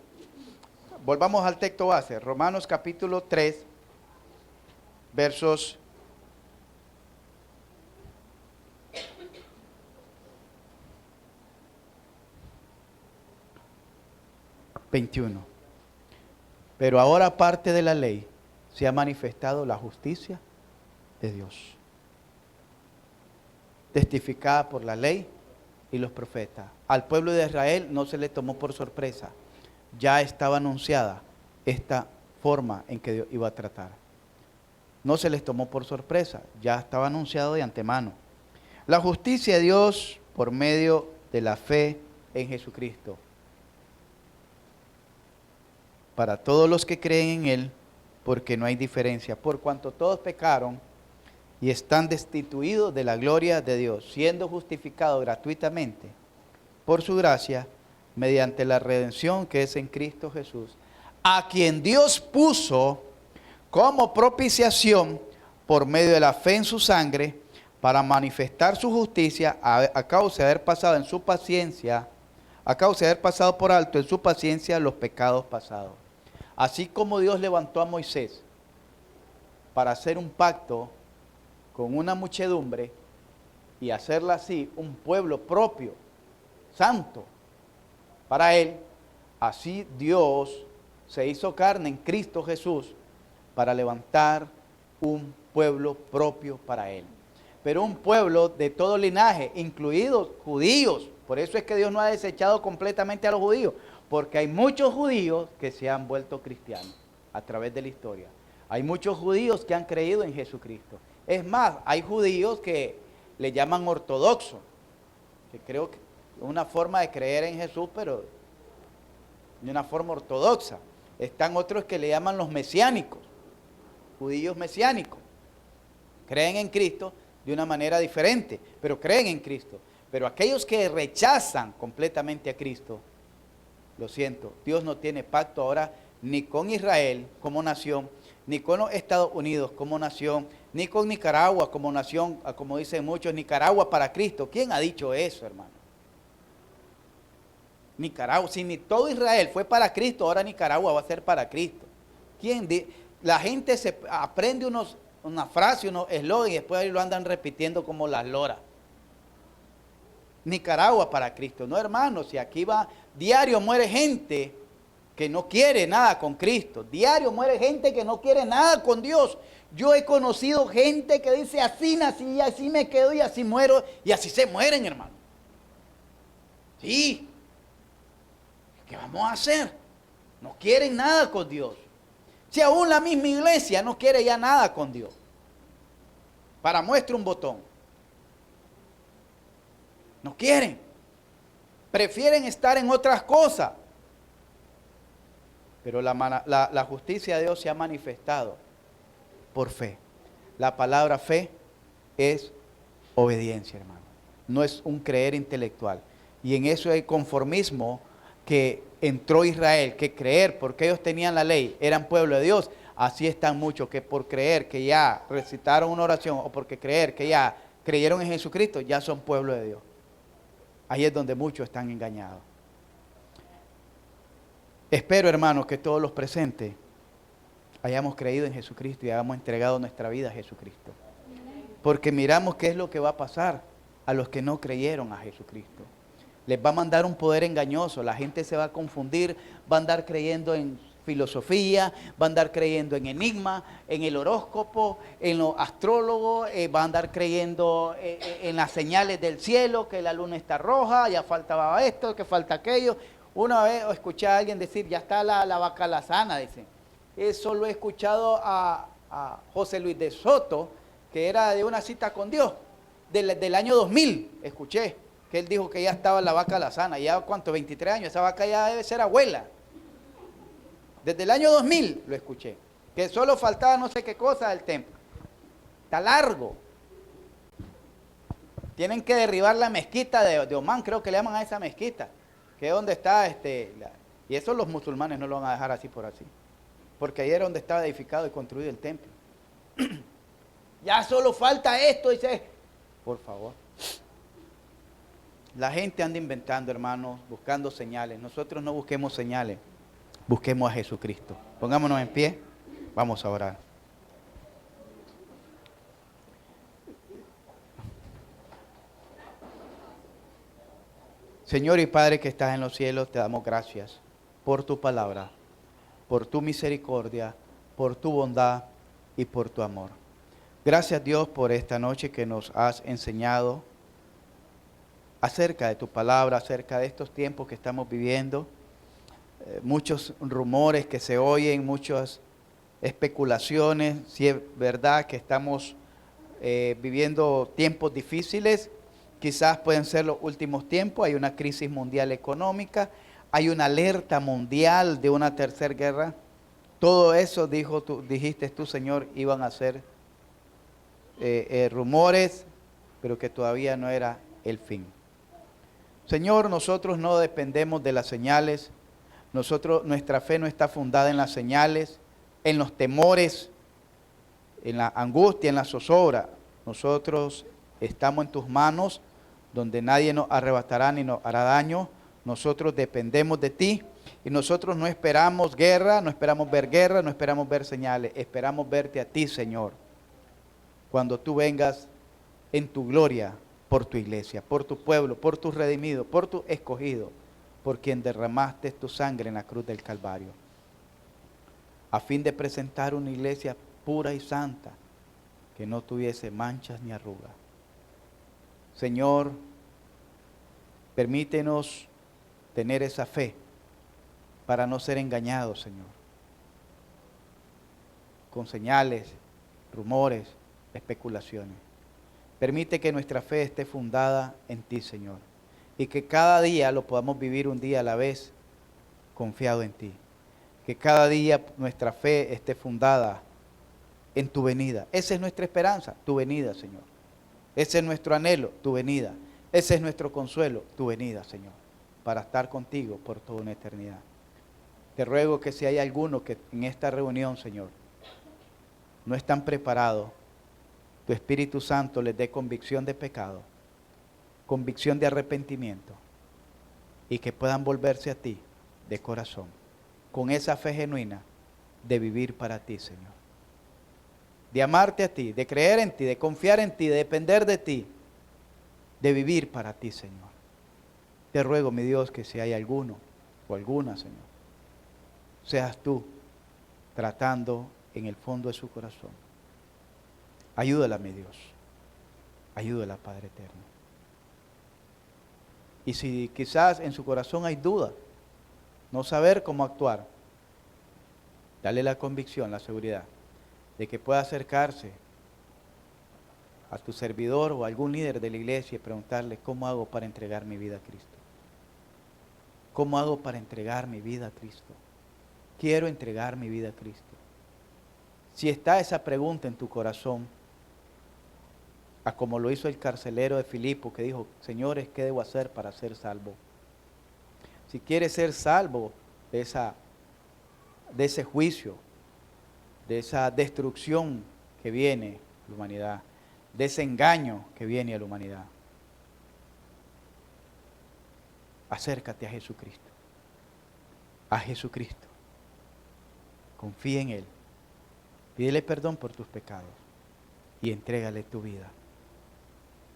Volvamos al texto base. Romanos capítulo 3, versos 21. Pero ahora, aparte de la ley, se ha manifestado la justicia de Dios, testificada por la ley y los profetas. Al pueblo de Israel no se le tomó por sorpresa. Ya estaba anunciada esta forma en que Dios iba a tratar. No se les tomó por sorpresa, ya estaba anunciado de antemano. La justicia de Dios por medio de la fe en Jesucristo, para todos los que creen en Él, porque no hay diferencia, por cuanto todos pecaron y están destituidos de la gloria de Dios, siendo justificados gratuitamente por su gracia, mediante la redención que es en Cristo Jesús, a quien Dios puso como propiciación por medio de la fe en su sangre, para manifestar su justicia a causa de haber pasado en su paciencia, a causa de haber pasado por alto en su paciencia los pecados pasados. Así como Dios levantó a Moisés para hacer un pacto con una muchedumbre y hacerla así un pueblo propio, santo, para él, así Dios se hizo carne en Cristo Jesús para levantar un pueblo propio para él. Pero un pueblo de todo linaje, incluidos judíos. Por eso es que Dios no ha desechado completamente a los judíos, porque hay muchos judíos que se han vuelto cristianos a través de la historia. Hay muchos judíos que han creído en Jesucristo. Es más, hay judíos que le llaman ortodoxos, que creo que es una forma de creer en Jesús, pero de una forma ortodoxa. Están otros que le llaman los mesiánicos, judíos mesiánicos. Creen en Cristo de una manera diferente, pero creen en Cristo. Pero aquellos que rechazan completamente a Cristo, lo siento, Dios no tiene pacto ahora ni con Israel como nación, ni con los Estados Unidos como nación, ni con Nicaragua como nación, como dicen muchos, Nicaragua para Cristo. ¿Quién ha dicho eso, hermano? Nicaragua, si ni todo Israel fue para Cristo, ahora Nicaragua va a ser para Cristo. La gente se aprende una frase, unos eslogans y después ahí lo andan repitiendo como las loras. Nicaragua para Cristo. No, hermanos, si aquí va, diario muere gente que no quiere nada con Cristo. Diario muere gente que no quiere nada con Dios. Yo he conocido gente que dice, así nací y así me quedo y así muero, y así se mueren, hermano. Sí. ¿Qué vamos a hacer? No quieren nada con Dios. Si aún la misma iglesia no quiere ya nada con Dios. Para muestra un botón. No quieren. Prefieren estar en otras cosas. Pero la justicia de Dios se ha manifestado por fe. La palabra fe es obediencia, hermano. No es un creer intelectual. Y en eso hay conformismo que entró Israel, que creer porque ellos tenían la ley, eran pueblo de Dios. Así están muchos que por creer que ya recitaron una oración o porque creer que ya creyeron en Jesucristo, ya son pueblo de Dios. Ahí es donde muchos están engañados. Espero, hermanos, que todos los presentes hayamos creído en Jesucristo y hayamos entregado nuestra vida a Jesucristo. Porque miramos qué es lo que va a pasar a los que no creyeron a Jesucristo. Les va a mandar un poder engañoso, la gente se va a confundir, va a andar creyendo en filosofía, va a andar creyendo en enigma, en el horóscopo, en los astrólogos, va a andar creyendo en las señales del cielo, que la luna está roja, ya faltaba esto, que falta aquello. Una vez escuché a alguien decir, ya está la vaca alazana, dice. Eso lo he escuchado a José Luis de Soto, que era de una cita con Dios, del año 2000, escuché, que él dijo que ya estaba la vaca alazana, ya ¿cuánto? 23 años, esa vaca ya debe ser abuela. Desde el año 2000 lo escuché, que solo faltaba no sé qué cosa del templo. Está largo. Tienen que derribar la mezquita de Omán, creo que le llaman a esa mezquita, que es donde está, y eso los musulmanes no lo van a dejar así por así, porque ahí era donde estaba edificado y construido el templo. Ya solo falta esto, dice, por favor. La gente anda inventando, hermanos, buscando señales. Nosotros no busquemos señales, busquemos a Jesucristo. Pongámonos en pie, vamos a orar. Señor y Padre que estás en los cielos, te damos gracias por tu palabra, por tu misericordia, por tu bondad y por tu amor. Gracias, Dios, por esta noche que nos has enseñado acerca de tu palabra, acerca de estos tiempos que estamos viviendo. Muchos rumores que se oyen, muchas especulaciones, si es verdad que estamos viviendo tiempos difíciles. Quizás pueden ser los últimos tiempos, hay una crisis mundial económica, hay una alerta mundial de una tercera guerra. Todo eso, dijiste tú, Señor, iban a ser rumores, pero que todavía no era el fin. Señor, nosotros no dependemos de las señales, Nuestra fe no está fundada en las señales, en los temores, en la angustia, en la zozobra. Nosotros estamos en tus manos, donde nadie nos arrebatará ni nos hará daño. Nosotros dependemos de ti y nosotros no esperamos guerra, no esperamos ver señales, esperamos verte a ti, Señor, cuando tú vengas en tu gloria por tu iglesia, por tu pueblo, por tus redimidos, por tu escogido, por quien derramaste tu sangre en la cruz del Calvario, a fin de presentar una iglesia pura y santa, que no tuviese manchas ni arrugas. Señor, permítenos tener esa fe para no ser engañados, Señor, con señales, rumores, especulaciones. Permite que nuestra fe esté fundada en ti, Señor, y que cada día lo podamos vivir un día a la vez, confiado en ti. Que cada día nuestra fe esté fundada en tu venida. Esa es nuestra esperanza, tu venida, Señor. Ese es nuestro anhelo, tu venida. Ese es nuestro consuelo, tu venida, Señor, para estar contigo por toda una eternidad. Te ruego que si hay alguno que en esta reunión, Señor, no están preparados, tu Espíritu Santo les dé convicción de pecado, convicción de arrepentimiento, y que puedan volverse a ti de corazón, con esa fe genuina de vivir para ti, Señor. De amarte a ti, de creer en ti, de confiar en ti, de depender de ti, de vivir para ti, Señor. Te ruego, mi Dios, que si hay alguno o alguna, Señor, seas tú tratando en el fondo de su corazón. Ayúdala, mi Dios. Ayúdala, Padre eterno. Y si quizás en su corazón hay duda, no saber cómo actuar, dale la convicción, la seguridad de que pueda acercarse a tu servidor o a algún líder de la iglesia y preguntarle: ¿cómo hago para entregar mi vida a Cristo? ¿Cómo hago para entregar mi vida a Cristo? Quiero entregar mi vida a Cristo. Si está esa pregunta en tu corazón, a como lo hizo el carcelero de Filipo, que dijo: señores, ¿qué debo hacer para ser salvo? Si quieres ser salvo de ese juicio, de esa destrucción que viene a la humanidad, de ese engaño que viene a la humanidad, acércate a Jesucristo. A Jesucristo. Confía en Él. Pídele perdón por tus pecados y entrégale tu vida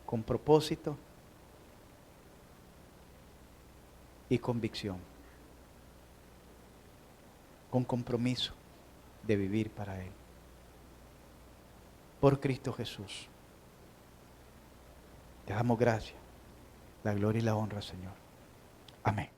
con propósito y convicción, con compromiso de vivir para Él. Por Cristo Jesús. Te damos gracias, la gloria y la honra, Señor. Amén.